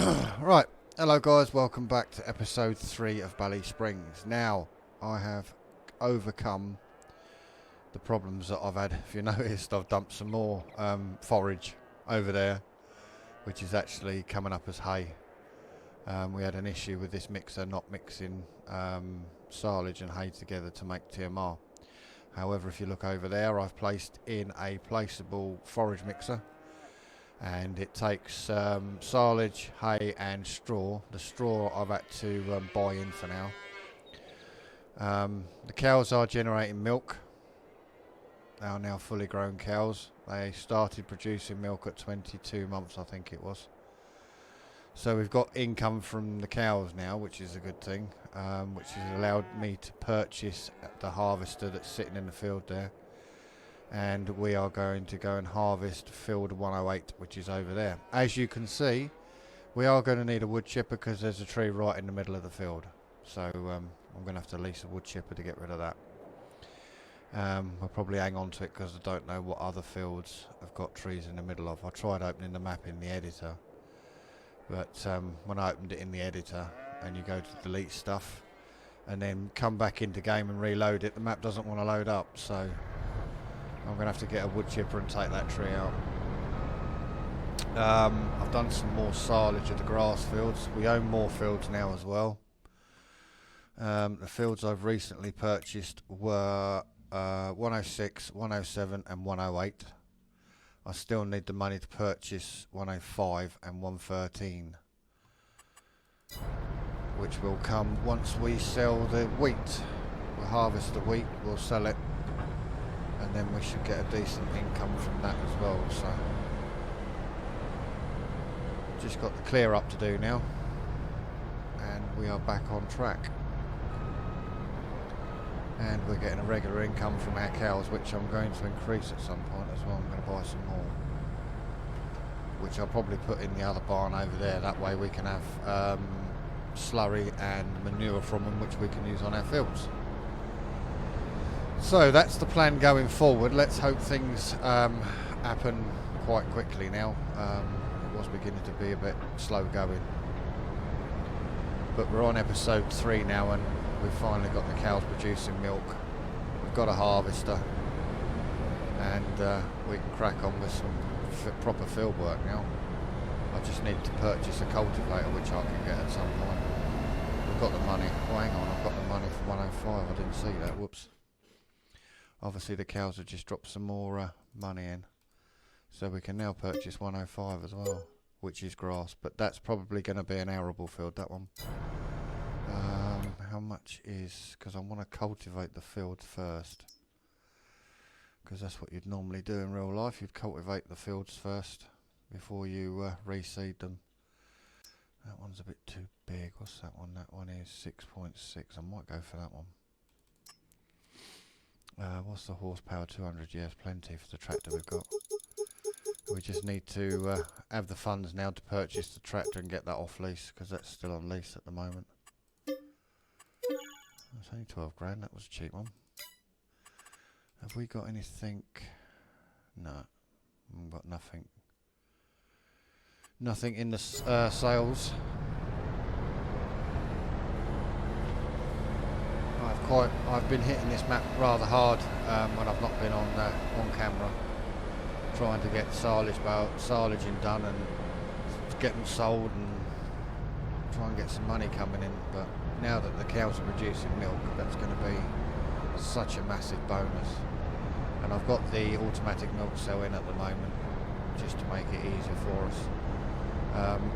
Right, hello guys, welcome back to episode 3 of BallySprings. Now, I have overcome the problems that I've had. If you noticed, I've dumped some more forage over there, which is actually coming up as hay. We had an issue with this mixer not mixing silage and hay together to make TMR. However, if you look over there, I've placed in a placeable forage mixer. And it takes silage, hay and straw. The straw I've had to buy in for now. The cows are generating milk. They are now fully grown cows. They started producing milk at 22 months, I think it was. So we've got income from the cows now, which is a good thing, which has allowed me to purchase the harvester that's sitting in the field there. And we are going to go and harvest field 108, which is over there. As you can see, we are going to need a wood chipper because there's a tree right in the middle of the field. So I'm going to have to lease a wood chipper to get rid of that. We'll probably hang on to it because I don't know what other fields have got trees in the middle of. I tried opening the map in the editor, but when I opened it in the editor and you go to delete stuff and then come back into game and reload it, the map doesn't want to load up. So I'm going to have to get a wood chipper and take that tree out. I've done some more silage of the grass fields. We own more fields now as well. The fields I've recently purchased were 106, 107 and 108. I still need the money to purchase 105 and 113, which will come once we sell the wheat. We'll harvest the wheat, we'll sell it, and then we should get a decent income from that as well. So just got the clear up to do now, and we are back on track, and we're getting a regular income from our cows, which I'm going to increase at some point as well. I'm going to buy some more, which I'll probably put in the other barn over there. That way we can have slurry and manure from them, which we can use on our fields. So that's the plan going forward. Let's hope things happen quite quickly now. It was beginning to be a bit slow going, but we're on episode 3 now, and we've finally got the cows producing milk. We've got a harvester, and we can crack on with some proper field work now. I just need to purchase a cultivator, which I can get at some point. We've got the money. Oh, hang on, I've got the money for 105. I didn't see that. Whoops. Obviously the cows have just dropped some more money in, so we can now purchase 105 as well, which is grass, but that's probably going to be an arable field, that one. How much is, because I want to cultivate the field first, because that's what you'd normally do in real life. You'd cultivate the fields first before you reseed them. That one's a bit too big. What's that one? That one is 6.6. I might go for that one. What's the horsepower? 200. Yes, plenty for the tractor we've got. We just need to have the funds now to purchase the tractor and get that off lease, because that's still on lease at the moment. It's only 12 grand. That was a cheap one. Have we got anything? No, we've got nothing. Nothing in the sales. I've been hitting this map rather hard when I've not been on camera, trying to get silaging done and get them sold and try and get some money coming in. But now that the cows are producing milk, that's going to be such a massive bonus. And I've got the automatic milk cell in at the moment, just to make it easier for us.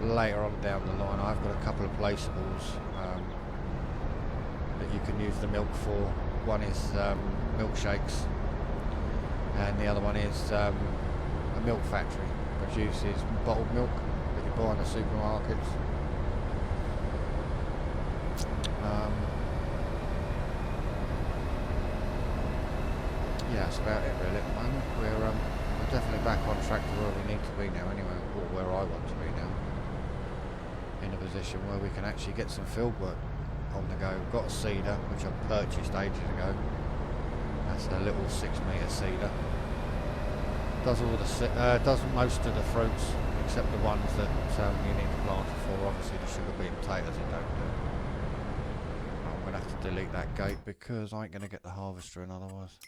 Later on down the line, I've got a couple of placeables that you can use the milk for. One is milkshakes, and the other one is a milk factory. Produces bottled milk that you buy in the supermarkets. Yeah, that's about it really at the moment. We're definitely back on track to where we need to be now anyway, or where I want to be now, in a position where we can actually get some field work on the go. We've got a seeder, which I purchased ages ago. That's a little 6 metre seeder. Does all the does most of the fruits. except the ones that you need the planter for. Obviously the sugar beet potatoes you don't do. I'm going to have to delete that gate because I ain't going to get the harvester in otherwise.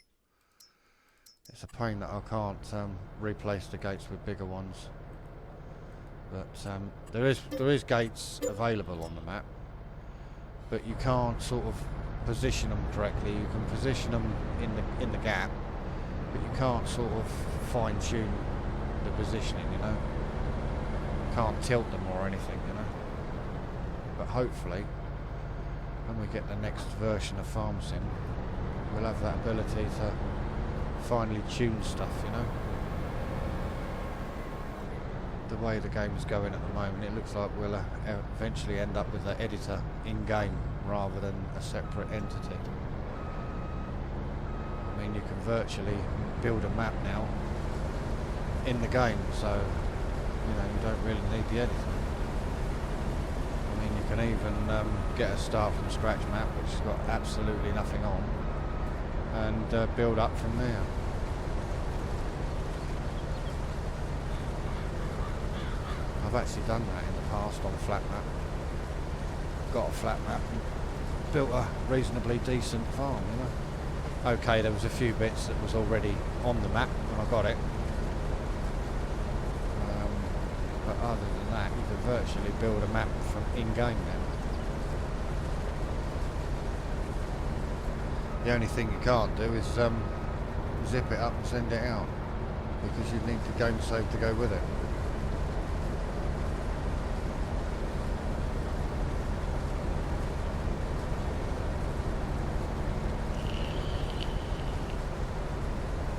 It's a pain that I can't replace the gates with bigger ones. But there is gates available on the map, but you can't sort of position them correctly. You can position them in the gap, but you can't sort of fine tune the positioning, you know. Can't tilt them or anything, you know. But hopefully, when we get the next version of FarmSim, we'll have that ability to finely tune stuff, you know. The way the game's going at the moment, it looks like we'll eventually end up with an editor in-game rather than a separate entity. I mean, you can virtually build a map now in the game, so you know, you don't really need the editor. I mean, you can even get a start from scratch map which has got absolutely nothing on and build up from there. I've actually done that in the past on flat map. Got a flat map and built a reasonably decent farm, you know. Okay, there was a few bits that was already on the map when I got it. But other than that, you can virtually build a map from in-game now. The only thing you can't do is zip it up and send it out, because you need the game save to go with it.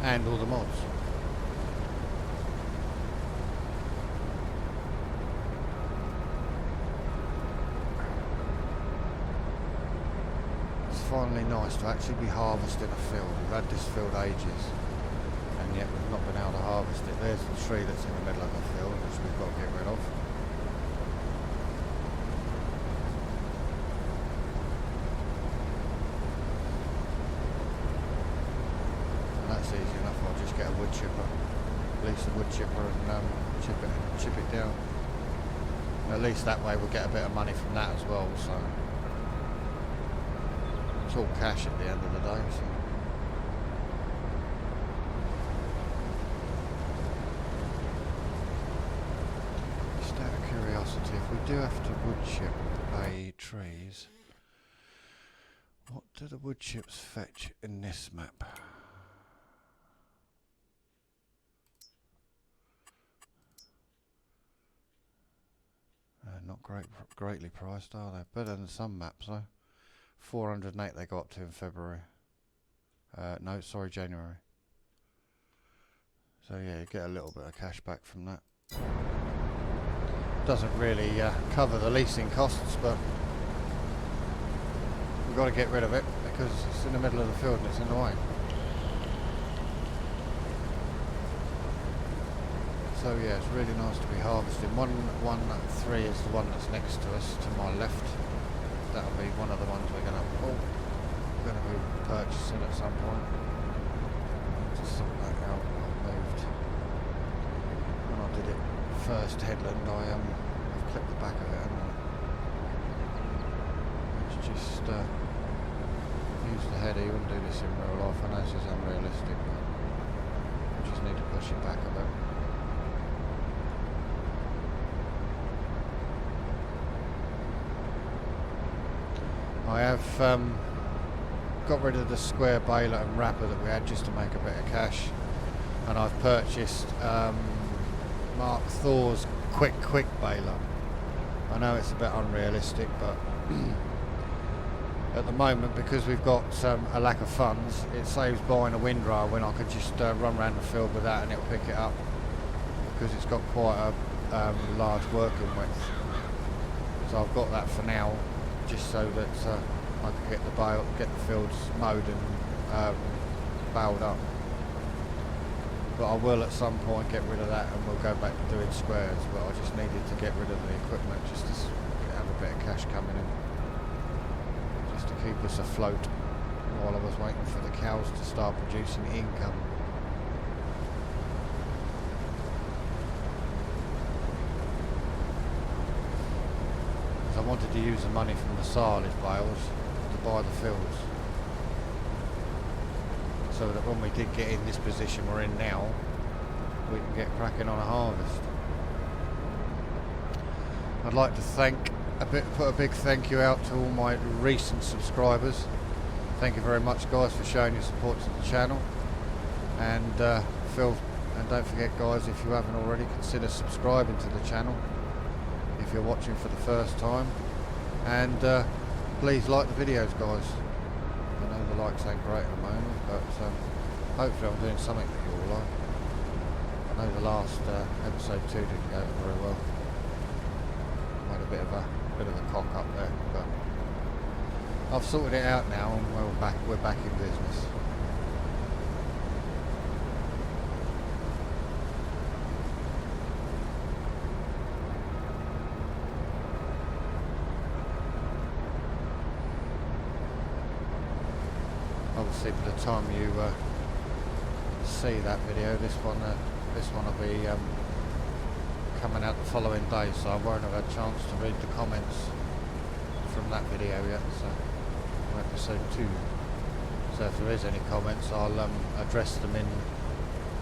And all the mods. It's finally nice to actually be harvesting a field. We've had this field ages, and yet we've not been able to harvest it. There's the tree that's in the middle of the field, which we've got to get rid of. That's easy enough. I'll just get a wood chipper, release the wood chipper and chip it down. And at least that way we'll get a bit of money from that as well, so it's all cash at the end of the day. So. Just out of curiosity, if we do have to wood chip a trees, what do the wood chips fetch in this map? Not greatly priced, are they? Better than some maps though. 408 they got up to in February. No, sorry, January. So yeah, you get a little bit of cash back from that. Doesn't really cover the leasing costs, but we've got to get rid of it because it's in the middle of the field and it's in the way. So yeah, it's really nice to be harvesting. 113 is the one that's next to us, to my left. That'll be one of the ones we're gonna be purchasing at some point. Just sort that out. I moved. When I did it first headland, I've clipped the back of it, haven't I? Let's just use the header. You wouldn't do this in real life. I know this is unrealistic, but we just need to push it back a bit. I have got rid of the square baler and wrapper that we had just to make a bit of cash, and I've purchased Mark Thor's quick baler. I know it's a bit unrealistic, but at the moment, because we've got a lack of funds, it saves buying a windrower when I could just run around the field with that and it'll pick it up, because it's got quite a large working width. So I've got that for now, just so that I can get the fields mowed and baled up. But I will at some point get rid of that and we'll go back to doing squares, but I just needed to get rid of the equipment just to have a bit of cash coming in, just to keep us afloat while I was waiting for the cows to start producing income. wanted to use the money from the silage bales to buy the fields, so that when we did get in this position we're in now, we can get cracking on a harvest. I'd like to put a big thank you out to all my recent subscribers. Thank you very much, guys, for showing your support to the channel. And don't forget, guys, if you haven't already, consider subscribing to the channel if you're watching for the first time. And please like the videos, guys. I know the likes ain't great at the moment, but hopefully I'm doing something that you all like. I know the last episode 2 didn't go very well. I had a bit of a cock up there, but I've sorted it out now, and we're back in business. Obviously, by the time you see that video, this one will be coming out the following day, so I won't have had a chance to read the comments from that video yet. So episode 2. So if there is any comments, I'll address them in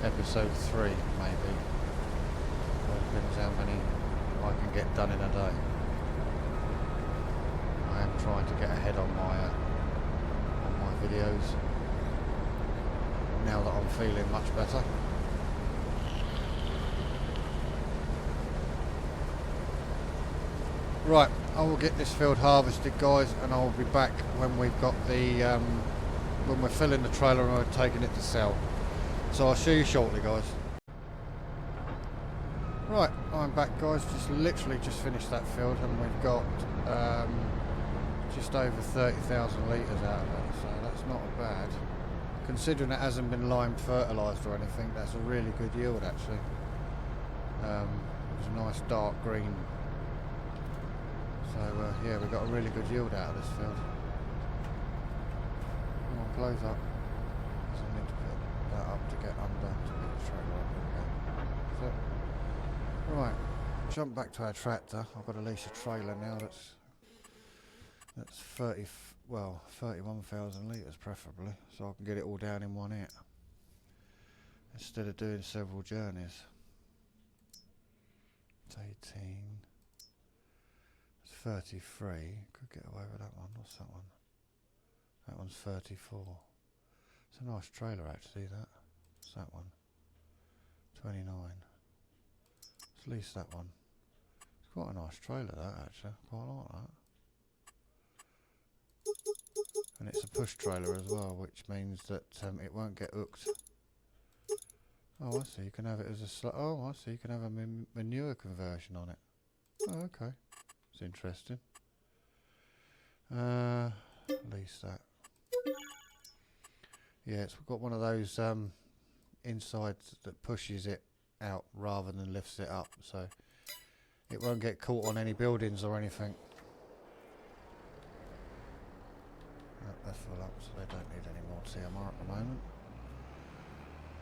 episode 3, maybe. It depends how many I can get done in a day. I am trying to get ahead on my videos now that I'm feeling much better. Right, I will get this field harvested, guys, and I'll be back when we've got the when we're filling the trailer and we're taking it to sell. So I'll show you shortly, guys. Right, I'm back, guys. Literally just finished that field, and we've got just over 30,000 litres out of it, so that's not bad. Considering it hasn't been lime fertilised or anything, that's a really good yield, actually. It was a nice dark green. So yeah, we got a really good yield out of this field. Come on, close up. So I need to put that up to get under to get the trailer up again. So, right, jump back to our tractor. I've got to lease a trailer now that's 31,000 litres preferably, so I can get it all down in one hit instead of doing several journeys. It's 18. 33, could get away with that one. What's that one? That one's 34. It's a nice trailer, actually, that. What's that one? 29. Let's lease that one. It's quite a nice trailer, that, actually. Quite like that. And it's a push trailer as well, which means that it won't get hooked. Oh, I see. You can have it as a I see. You can have a manure conversion on it. Oh, okay. It's interesting. Lease that. Yeah, it's got one of those insides that pushes it out rather than lifts it up, so it won't get caught on any buildings or anything. They're full up, so they don't need any more TMR at the moment.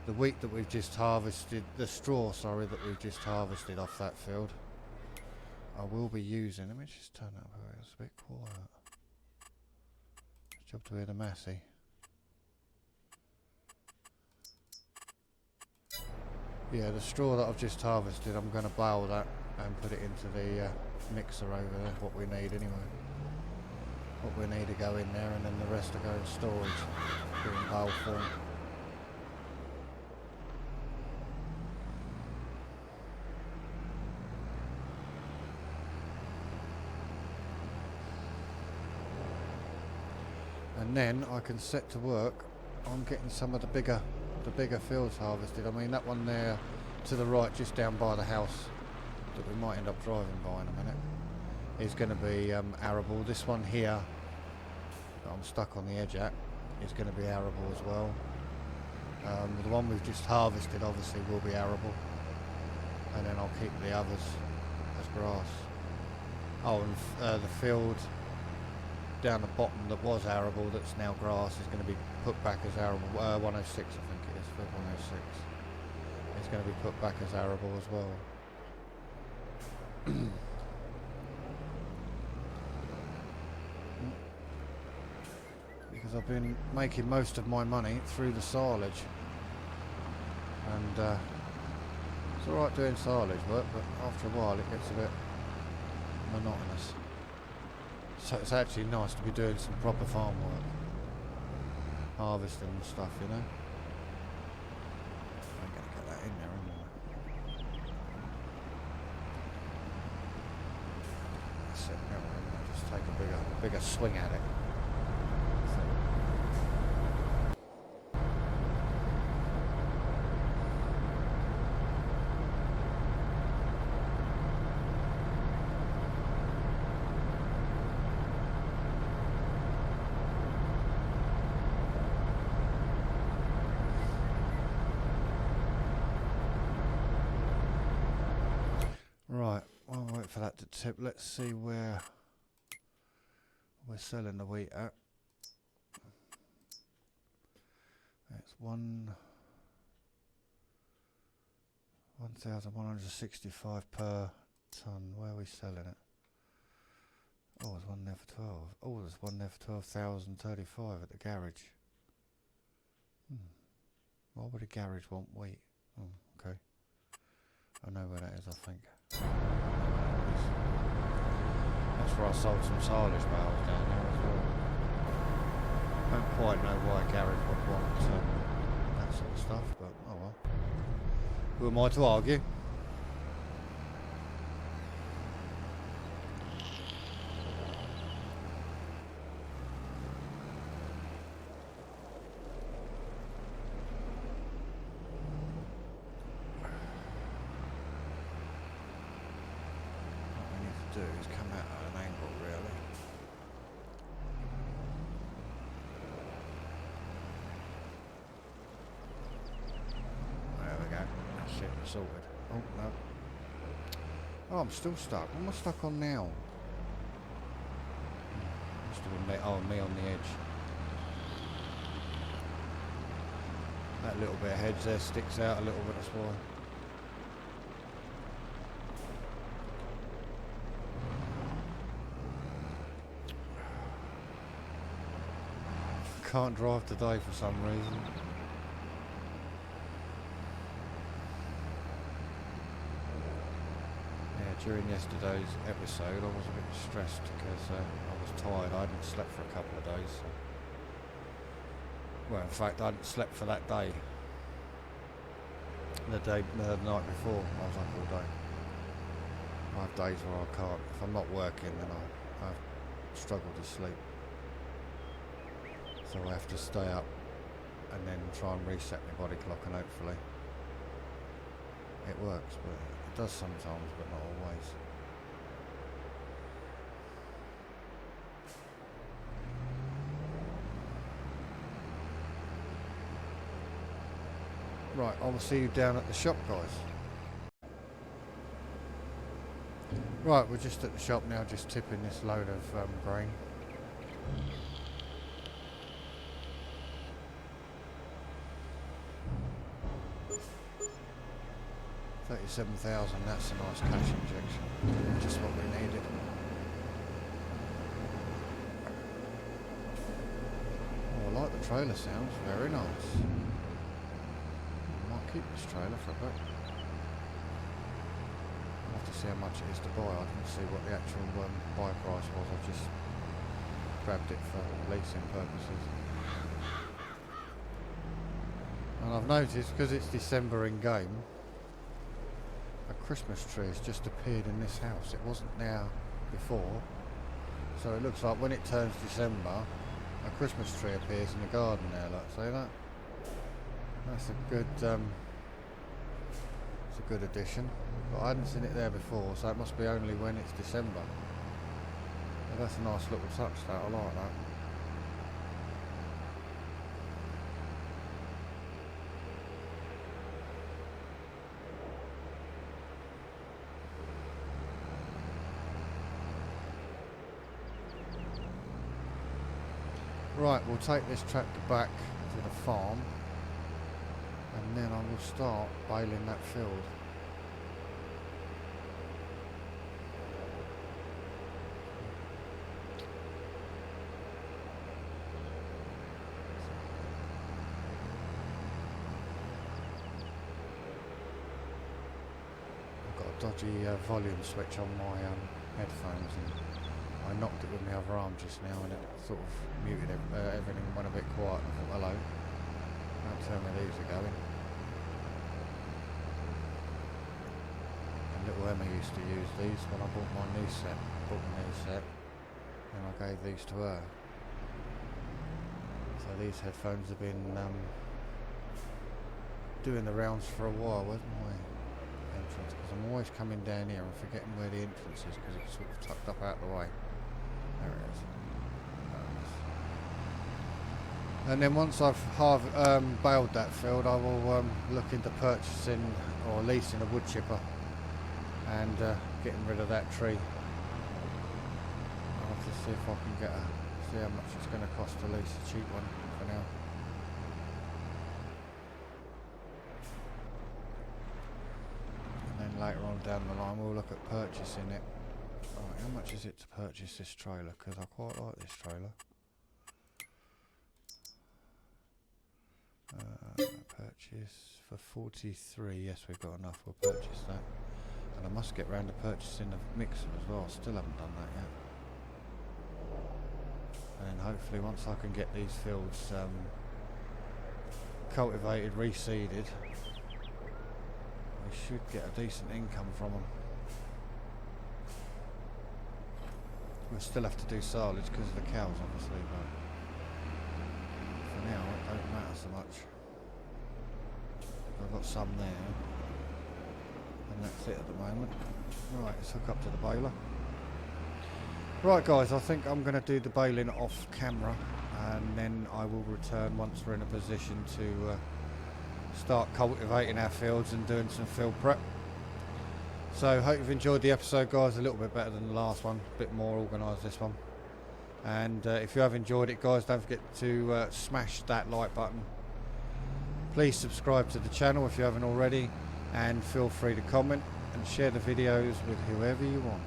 The wheat that we've just harvested, the straw, sorry, that we've just harvested off that field, I will be using. Let me just turn that up here. It's a bit quiet. Job to hear the Massey. Yeah, the straw that I've just harvested, I'm going to bale that and put it into the mixer over there. What we need anyway. What we need to go in there, and then the rest to go in storage in bale form. And then I can set to work on getting some of the bigger fields harvested. I mean, that one there to the right, just down by the house, that we might end up driving by in a minute, is going to be arable. This one here that I'm stuck on the edge at is going to be arable as well. The one we've just harvested obviously will be arable, and then I'll keep the others as grass. Oh, and the field down the bottom that was arable, that's now grass, is going to be put back as arable. 106, I think it is, field 106. It's going to be put back as arable as well. because I've been making most of my money through the silage, and it's alright doing silage work, but after a while it gets a bit monotonous. So it's actually nice to be doing some proper farm work, harvesting and stuff, you know. I'm going to get that in there, am I? That's it, never mind. I'll just take a bigger swing at it. Right, I'll wait for that to tip. Let's see where we're selling the wheat at. It's 1,165 per tonne. Where are we selling it? Oh, there's one there for 12. Oh, there's one there for 12,035 at the garage. Why would a garage want wheat? Oh, okay. I know where that is, I think. That's where I sold some silage bales down there as well. Don't quite know why a garage would want that sort of stuff, but oh well. Who am I to argue? Do is come out at an angle, really. There we go. That's it, sorted. Oh no. Oh, I'm still stuck. What am I stuck on now? Must have been me. Oh, me on the edge. That little bit of hedge there sticks out a little bit, that's why. Can't drive today for some reason. Yeah, during yesterday's episode I was a bit stressed because I was tired. I hadn't slept for a couple of days. So. Well, in fact, I hadn't slept for that day. The night before, I was up all day. I have days where I can't. If I'm not working, then I struggle to sleep. So I have to stay up and then try and reset my body clock, and hopefully it works, but it does sometimes, but not always. Right, I'll see you down at the shop, guys. Right, we're just at the shop now, just tipping this load of grain. 37,000, that's a nice cash injection, just what we needed. Oh, I like the trailer sounds, very nice. I might keep this trailer for a bit. I'll have to see how much it is to buy. I didn't see what the actual buy price was, I just grabbed it for leasing purposes. And I've noticed, because it's December in game, a Christmas tree has just appeared in this house. It wasn't there before, so it looks like when it turns December, a Christmas tree appears in the garden there. Like, see that? That's a good, it's a good addition. But I hadn't seen it there before, so it must be only when it's December. But that's a nice little touch. That I like that. Right, we'll take this tractor back to the farm and then I will start baling that field. dodgy volume switch on my headphones, and I knocked it with my other arm just now, and it sort of muted everything, went a bit quiet. I thought, hello, don't tell me these are going. And little Emma used to use these when I bought my new set, and I gave these to her. So these headphones have been doing the rounds for a while. Where's my entrance? Because I'm always coming down here and forgetting where the entrance is, because it's sort of tucked up out the way. There it is. And then once I've baled that field, I will look into purchasing or leasing a wood chipper and getting rid of that tree. I'll have to see if I can see how much it's going to cost to lease a cheap one for now. Later on down the line we'll look at purchasing it. Right, how much is it to purchase this trailer? Because I quite like this trailer. Purchase for 43. Yes, we've got enough. We'll purchase that. And I must get round to purchasing the mixer as well. Still haven't done that yet. And then hopefully once I can get these fields cultivated, reseeded, we should get a decent income from them. We'll still have to do silage because of the cows, obviously, but for now it don't matter so much. I've got some there, and that's it at the moment. Right, let's hook up to the baler. Right guys, I think I'm going to do the baling off camera, and then I will return once we're in a position to start cultivating our fields and doing some field prep. So hope you've enjoyed the episode guys, a little bit better than the last one, a bit more organised this one. And if you have enjoyed it guys, don't forget to smash that like button. Please subscribe to the channel if you haven't already, and feel free to comment and share the videos with whoever you want.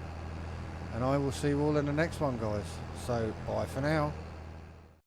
And I will see you all in the next one guys, so bye for now.